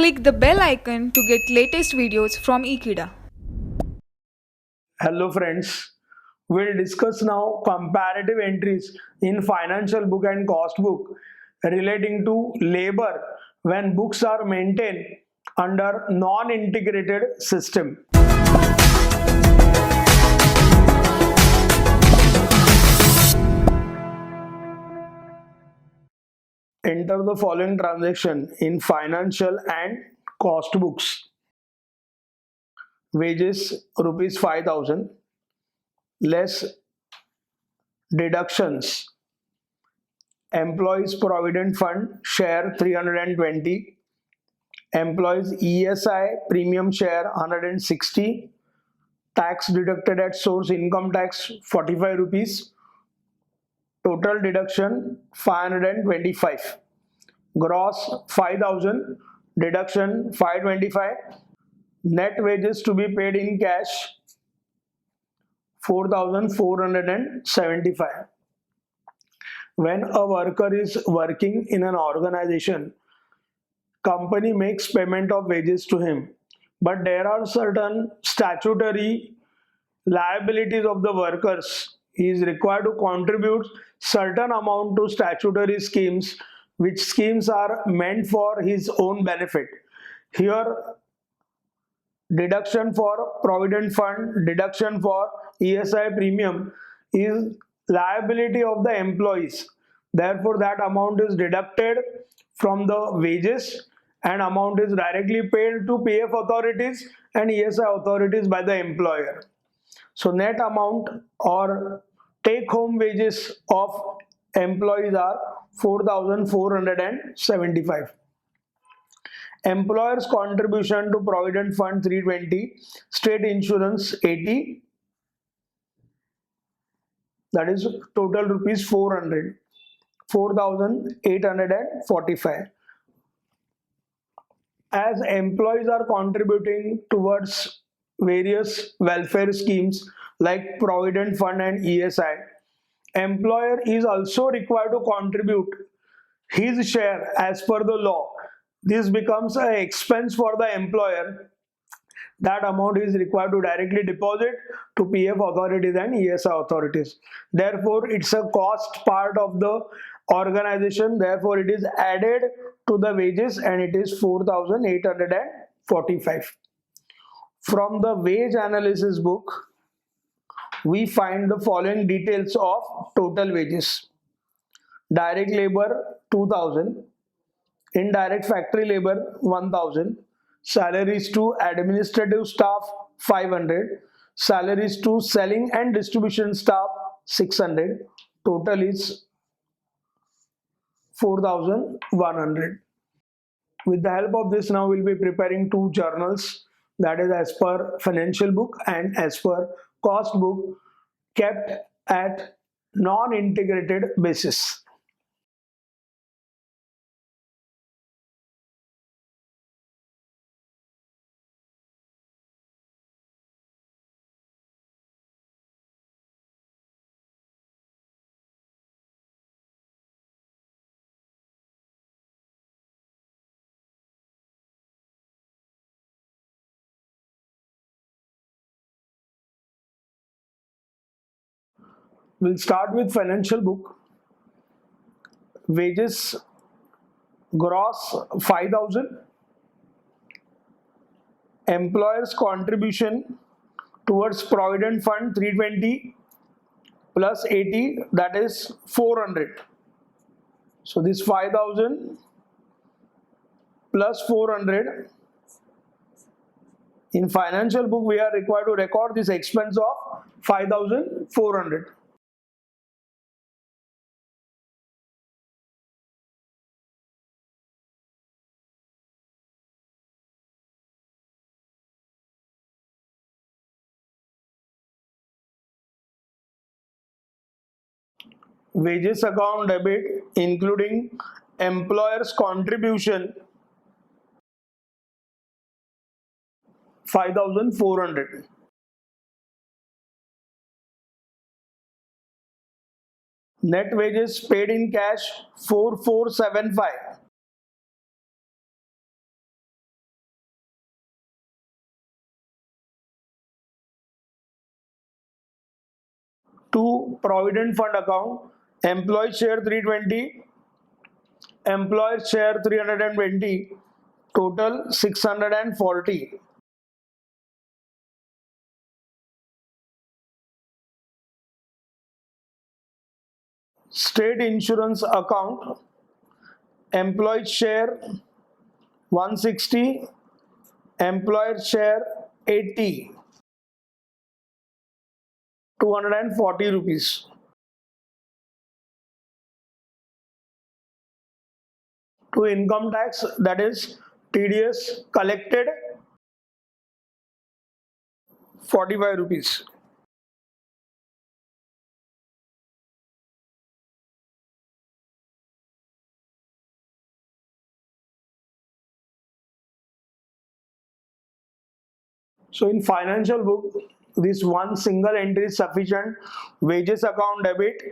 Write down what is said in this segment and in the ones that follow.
Click the bell icon to get latest videos from Ekeeda. Hello friends, we'll discuss now comparative entries in financial book and cost book relating to labor when books are maintained under non-integrated system. Enter the following transaction in financial and cost books. Wages rupees 5,000 less deductions. Employees Provident Fund share 320, employees ESI premium share 160, tax deducted at source income tax 45 rupees, total deduction 525, gross 5,000, deduction 525, net wages to be paid in cash 4,475. When a worker is working in an organization, company makes payment of wages to him, but there are certain statutory liabilities of the workers. He is required to contribute certain amount to statutory schemes, which schemes are meant for his own benefit. Here, deduction for provident fund, deduction for ESI premium is liability of the employees. Therefore, that amount is deducted from the wages and amount is directly paid to PF authorities and ESI authorities by the employer. So net amount or take home wages of employees are 4,475. Employer's contribution to Provident Fund 320, state insurance 80, that is total rupees 400, 4,845. As employees are contributing towards various welfare schemes like Provident Fund and ESI, employer is also required to contribute his share as per the law. This becomes an expense for the employer. That amount is required to directly deposit to PF authorities and ESI authorities. Therefore, it's a cost part of the organization. Therefore, it is added to the wages and it is 4,845. From the wage analysis book, we find the following details of total wages. Direct labor 2,000, indirect factory labor 1,000, salaries to administrative staff 500, salaries to selling and distribution staff 600, total is 4,100. With the help of this, now we'll be preparing two journals, that is as per financial book and as per cost book, kept at non-integrated basis. We'll start with financial book. Wages gross 5,000. Employer's contribution towards Provident Fund 320 plus 80, that is 400. So this 5,000 plus 400. In financial book, we are required to record this expense of 5,400. Wages account debit including employer's contribution 5,400. Net wages paid in cash 4,475. to provident fund account, employee share 320, employer share 320, total 640. State insurance account, employee share 160, employer share 80, 240 rupees. To income tax, that is TDS collected 45 rupees. So in financial book, this one single entry is sufficient. Wages account debit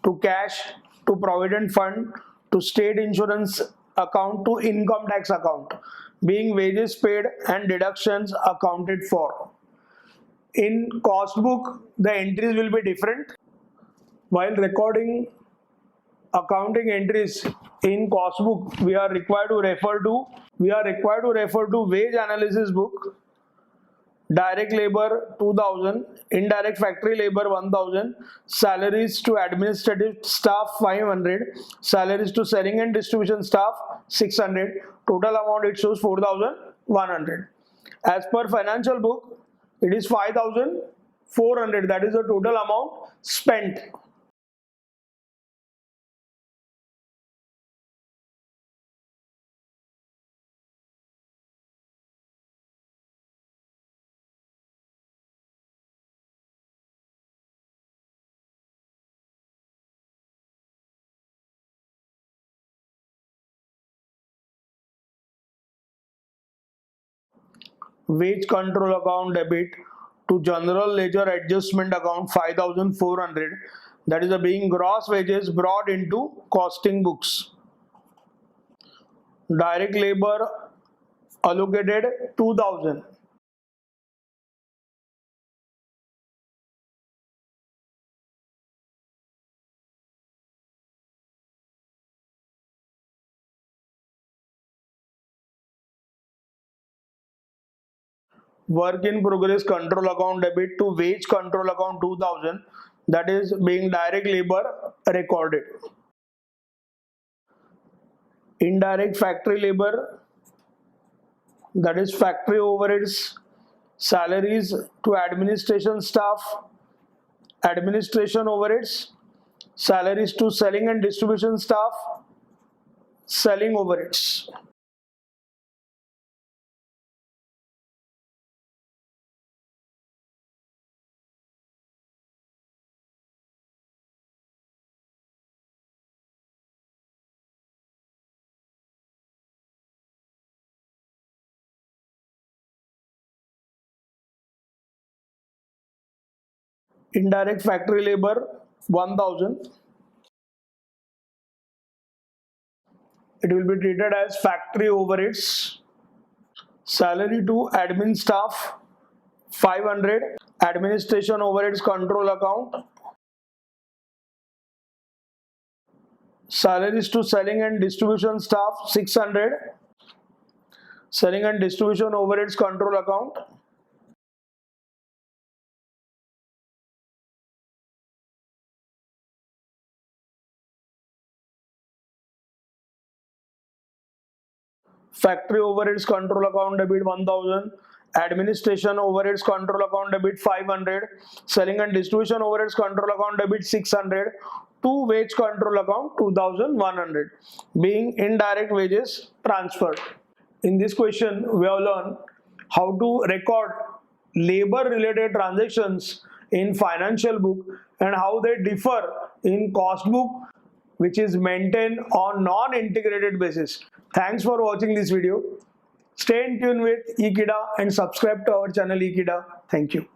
to cash, to provident fund, to state insurance account, to income tax account, being wages paid and deductions accounted for. In cost book, the entries will be different. While recording accounting entries in cost book, we are required to refer to wage analysis book, direct labor 2000, indirect factory labor 1000, salaries to administrative staff 500, salaries to selling and distribution staff 600, total amount it shows 4100. As per financial book, it is 5400, that is the total amount spent. Wage control account debit to general ledger adjustment account 5400, that is the being gross wages brought into costing books. Direct labor allocated 2000. Work in progress control account debit to wage control account 2000, that is being direct labor recorded. Indirect factory labor, that is factory overheads, salaries to administration staff, administration overheads, salaries to selling and distribution staff, selling overheads. Indirect factory labor 1000, it will be treated as factory overheads. Salary to admin staff 500, administration overheads control account, salaries to selling and distribution staff 600, selling and distribution overheads control account, factory overheads control account debit 1000, administration overheads control account debit 500, selling and distribution overheads control account debit 600, to wage control account 2100, being indirect wages transferred. In this question, we have learned how to record labor related transactions in financial book and how they differ in cost book, which is maintained on non-integrated basis. Thanks for watching this video. Stay in tune with Ekeeda and subscribe to our channel Ekeeda. Thank you.